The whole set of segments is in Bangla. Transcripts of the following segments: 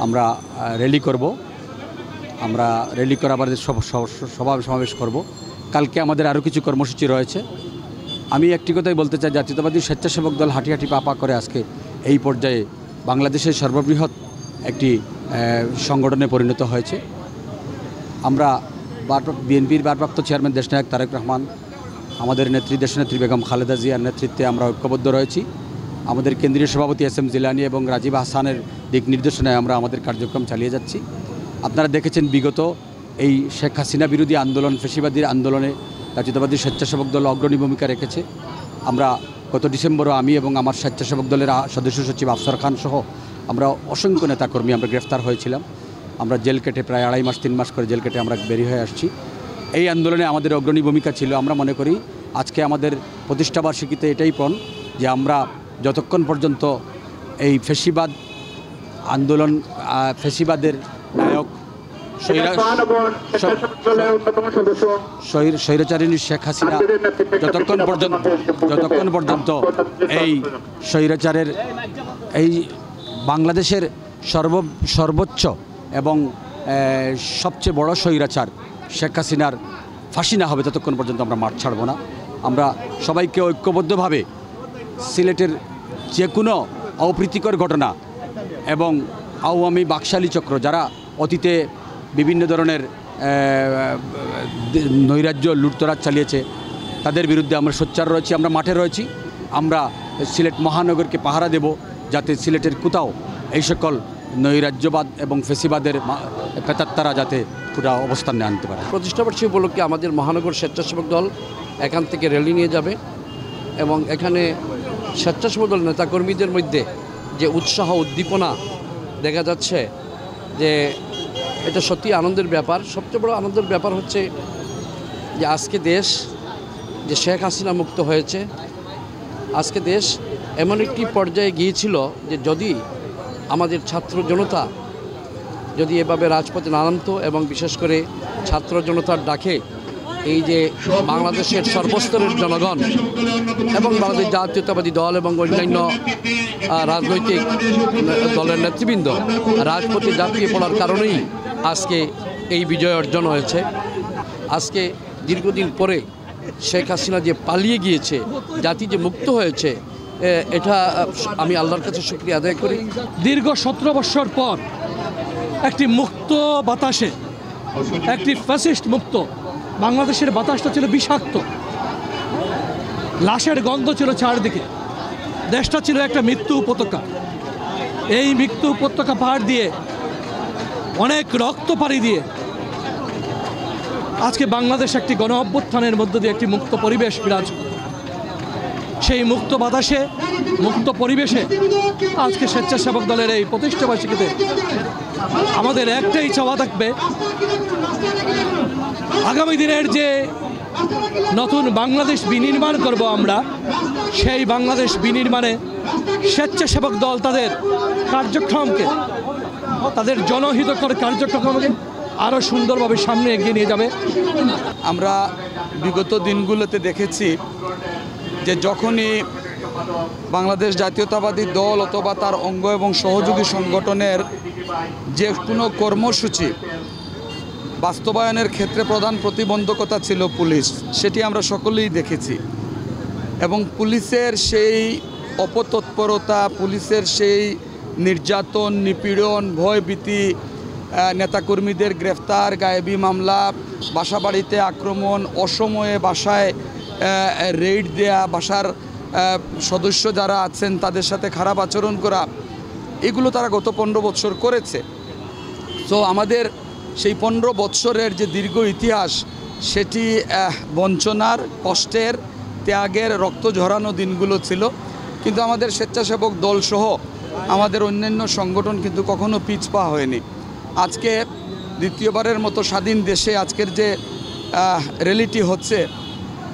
আমরা র্যালি করব, আমরা র্যালি করে আমাদের সভা সমাবেশ করব। কালকে আমাদের আরও কিছু কর্মসূচি রয়েছে। আমি একটি কথাই বলতে চাই, জাতীয়তাবাদী স্বেচ্ছাসেবক দল হাঁটি হাঁটি পা করে আজকে এই পর্যায়ে বাংলাদেশের সর্ববৃহৎ একটি সংগঠনে পরিণত হয়েছে। আমরা বিএনপির ভারপ্রাপ্ত চেয়ারম্যান দেশনায়ক তারেক রহমান, আমাদের নেত্রী দেশনেত্রী বেগম খালেদা জিয়ার নেতৃত্বে আমরা ঐক্যবদ্ধ রয়েছি। আমাদের কেন্দ্রীয় সভাপতি এস.এম. জিলানী এবং রাজীব হাসানের দিক নির্দেশনায় আমরা আমাদের কার্যক্রম চালিয়ে যাচ্ছি। আপনারা দেখেছেন বিগত এই শেখ হাসিনা বিরোধী আন্দোলন, ফ্যাসিবাদীর আন্দোলনে জাতীয়তাবাদী স্বেচ্ছাসেবক দল অগ্রণী ভূমিকা রেখেছে। আমরা গত ডিসেম্বরও আমি এবং আমার স্বেচ্ছাসেবক দলের সদস্য সচিব আফসার খান সহ আমরা অসংখ্য নেতাকর্মী আমরা গ্রেফতার হয়েছিলাম। আমরা জেল কেটে প্রায় 2.5 মাস 3 মাস করে জেল কেটে আমরা বেরিয়ে হয়ে আসছি। এই আন্দোলনে আমাদের অগ্রণী ভূমিকা ছিল। আমরা মনে করি আজকে আমাদের প্রতিষ্ঠাবার্ষিকীতে এটাই পণ যে আমরা যতক্ষণ পর্যন্ত এই ফ্যাসিবাদ আন্দোলন, ফ্যাসিবাদের নায়ক স্বৈরাচারিণী শেখ হাসিনা যতক্ষণ পর্যন্ত এই স্বৈরাচারের এই বাংলাদেশের সর্বোচ্চ এবং সবচেয়ে বড় স্বৈরাচার শেখ হাসিনার ফাঁসি না হবে ততক্ষণ পর্যন্ত আমরা মাঠ ছাড়ব না। আমরা সবাইকে ঐক্যবদ্ধভাবে সিলেটের যে কোনো অপ্রীতিকর ঘটনা এবং আওয়ামী বাকশালী চক্র যারা অতীতে বিভিন্ন ধরনের নৈরাজ্য লুটতরাজ চালিয়েছে তাদের বিরুদ্ধে আমরা সোচ্চার রয়েছি। আমরা মাঠে রয়েছি। আমরা সিলেট মহানগরকে পাহারা দেব যাতে সিলেটের কোথাও এই সকল নৈরাজ্যবাদ এবং ফেসিবাদের প্রেতাত্মারা যাতে পুরো অবস্থান নিয়ে আনতে পারে। প্রতিষ্ঠাবার্ষিকী উপলক্ষে আমাদের মহানগর স্বেচ্ছাসেবক দল এখান থেকে র্যালি নিয়ে যাবে এবং এখানে স্বেচ্ছাসেবক দল নেতাকর্মীদের মধ্যে যে উৎসাহ উদ্দীপনা দেখা যাচ্ছে যে এটা সত্যি আনন্দের ব্যাপার। সবচেয়ে বড় আনন্দের ব্যাপার হচ্ছে যে আজকে দেশ যে শেখ হাসিনা মুক্ত হয়েছে, আজকে দেশ এমন একটি পর্যায়ে গিয়েছিল যে যদি আমাদের ছাত্র জনতা যদি এভাবে রাজপথে না নামতো এবং বিশেষ করে ছাত্র জনতার ডাকে এই যে বাংলাদেশের সর্বস্তরের জনগণ এবং বাংলাদেশ জাতীয়তাবাদী দল এবং অন্যান্য রাজনৈতিক দলের নেতৃবৃন্দ রাজপথে ঝাঁপিয়ে পড়ার কারণেই আজকে এই বিজয় অর্জন হয়েছে। আজকে দীর্ঘদিন পরে শেখ হাসিনা যে পালিয়ে গিয়েছে, জাতি যে মুক্ত হয়েছে, এটা আমি আল্লাহর কাছে শুকরিয়া আদায় করি। দীর্ঘ 17 বছর পর একটি মুক্ত বাতাসে, একটি ফ্যাসিস্ট মুক্ত বাংলাদেশের বাতাসটা ছিল বিষাক্ত, লাশের গন্ধ ছিল চারদিকে, দেশটা ছিল একটা মৃত্যু উপত্যকা। এই মৃত্যু উপত্যকা পাহাড় দিয়ে অনেক রক্ত পাড়ি দিয়ে আজকে বাংলাদেশ একটি গণ অভ্যুত্থানের মধ্য দিয়ে একটি মুক্ত পরিবেশ বিরাজ। সেই মুক্ত বাতাসে, মুক্ত পরিবেশে আজকে স্বেচ্ছাসেবক দলের এই প্রতিষ্ঠাবার্ষিকীতে আমাদের একটাই চাওয়া থাকবে, আগামী দিনের যে নতুন বাংলাদেশ বিনির্মাণ করব আমরা, সেই বাংলাদেশ বিনির্মাণে স্বেচ্ছাসেবক দল তাদের কার্যক্রমকে, তাদের জনহিতকর কার্যক্রমকে আরও সুন্দরভাবে সামনে এগিয়ে নিয়ে যাবে। আমরা বিগত দিনগুলোতে দেখেছি যে যখনই বাংলাদেশ জাতীয়তাবাদী দল অথবা তার অঙ্গ এবং সহযোগী সংগঠনের যে কোনো কর্মসূচি বাস্তবায়নের ক্ষেত্রে প্রধান প্রতিবন্ধকতা ছিল পুলিশ, সেটি আমরা সকলেই দেখেছি। এবং পুলিশের সেই অপতৎপরতা, পুলিশের সেই নির্যাতন, নিপীড়ন, ভয়ভীতি, নেতাকর্মীদের গ্রেফতার, গায়েবী মামলা, বাসাবাড়িতে আক্রমণ, অসময়ে বাসায় রেইড দেয়া, বাসার সদস্য যারা আছেন তাদের সাথে খারাপ আচরণ করা, এগুলো তারা গত 15 বছর করেছে। তো আমাদের সেই 15 বছরের যে দীর্ঘ ইতিহাস, সেটি বঞ্চনার, কষ্টের, ত্যাগের, রক্ত ঝরানো দিনগুলো ছিল। কিন্তু আমাদের স্বেচ্ছাসেবক দলসহ আমাদের অন্যান্য সংগঠন কিন্তু কখনো পিছপা হয়নি। আজকে দ্বিতীয়বারের মতো স্বাধীন দেশে আজকের যে র্যালিটি হচ্ছে,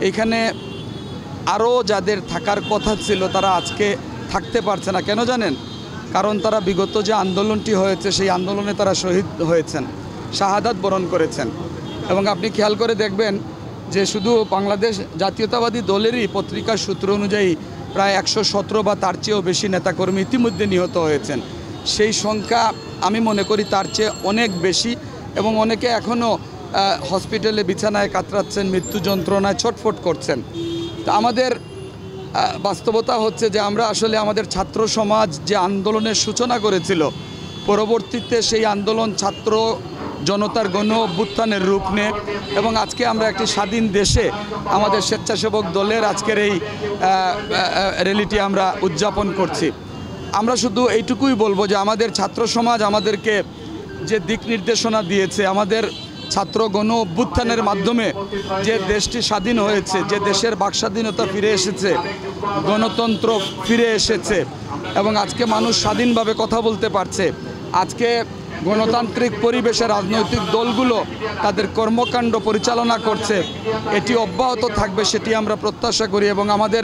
এইখানে আরও যাদের থাকার কথা ছিল তারা আজকে থাকতে পারছে না। কেন জানেন? কারণ তারা বিগত যে আন্দোলনটি হয়েছে সেই আন্দোলনে তারা শহীদ হয়েছেন, শাহাদাত বরণ করেছেন। এবং আপনি খেয়াল করে দেখবেন যে শুধু বাংলাদেশ জাতীয়তাবাদী দলেরই পত্রিকার সূত্র অনুযায়ী প্রায় 117 বা তার চেয়েও বেশি নেতাকর্মী ইতিমধ্যে নিহত হয়েছেন। সেই সংখ্যা আমি মনে করি তার চেয়ে অনেক বেশি, এবং অনেকে এখনও হসপিটালে বিছানায় কাতরাচ্ছেন, মৃত্যু যন্ত্রণায় ছটফট করছেন। তা আমাদের বাস্তবতা হচ্ছে যে আমরা আসলে আমাদের ছাত্র সমাজ যে আন্দোলনের সূচনা করেছিল, পরবর্তীতে সেই আন্দোলন ছাত্র জনতার গণ অভ্যুত্থানের রূপ নেয়, এবং আজকে আমরা একটি স্বাধীন দেশে আমাদের স্বেচ্ছাসেবক দলের আজকের এই র্যালিটি আমরা উদযাপন করছি। আমরা শুধু এইটুকুই বলবো যে আমাদের ছাত্র সমাজ আমাদেরকে যে দিক নির্দেশনা দিয়েছে, আমাদের ছাত্র গণ অভ্যুত্থানের মাধ্যমে যে দেশটি স্বাধীন হয়েছে, যে দেশের বাকস্বাধীনতা ফিরে এসেছে, গণতন্ত্র ফিরে এসেছে, এবং আজকে মানুষ স্বাধীনভাবে কথা বলতে পারছে, আজকে গণতান্ত্রিক পরিবেশে রাজনৈতিক দলগুলো তাদের কর্মকাণ্ড পরিচালনা করছে, এটি অব্যাহত থাকবে সেটি আমরা প্রত্যাশা করি। এবং আমাদের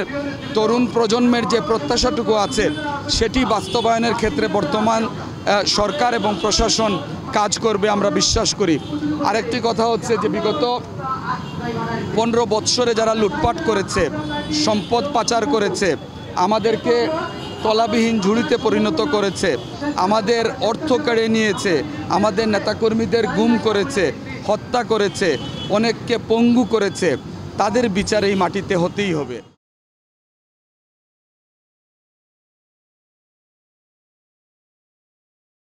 তরুণ প্রজন্মের যে প্রত্যাশাটুকু আছে সেটি বাস্তবায়নের ক্ষেত্রে বর্তমান সরকার এবং প্রশাসন কাজ করবে আমরা বিশ্বাস করি। আরেকটি কথা হচ্ছে যে বিগত 15 বৎসরে যারা লুটপাট করেছে, সম্পদ পাচার করেছে, আমাদেরকে তলাবিহীন ঝুড়িতে পরিণত করেছে, আমাদের অর্থ কেড়ে নিয়েছে, আমাদের নেতাকর্মীদের গুম করেছে, হত্যা করেছে, অনেককে পঙ্গু করেছে, তাদের বিচার এই মাটিতে হতেই হবে।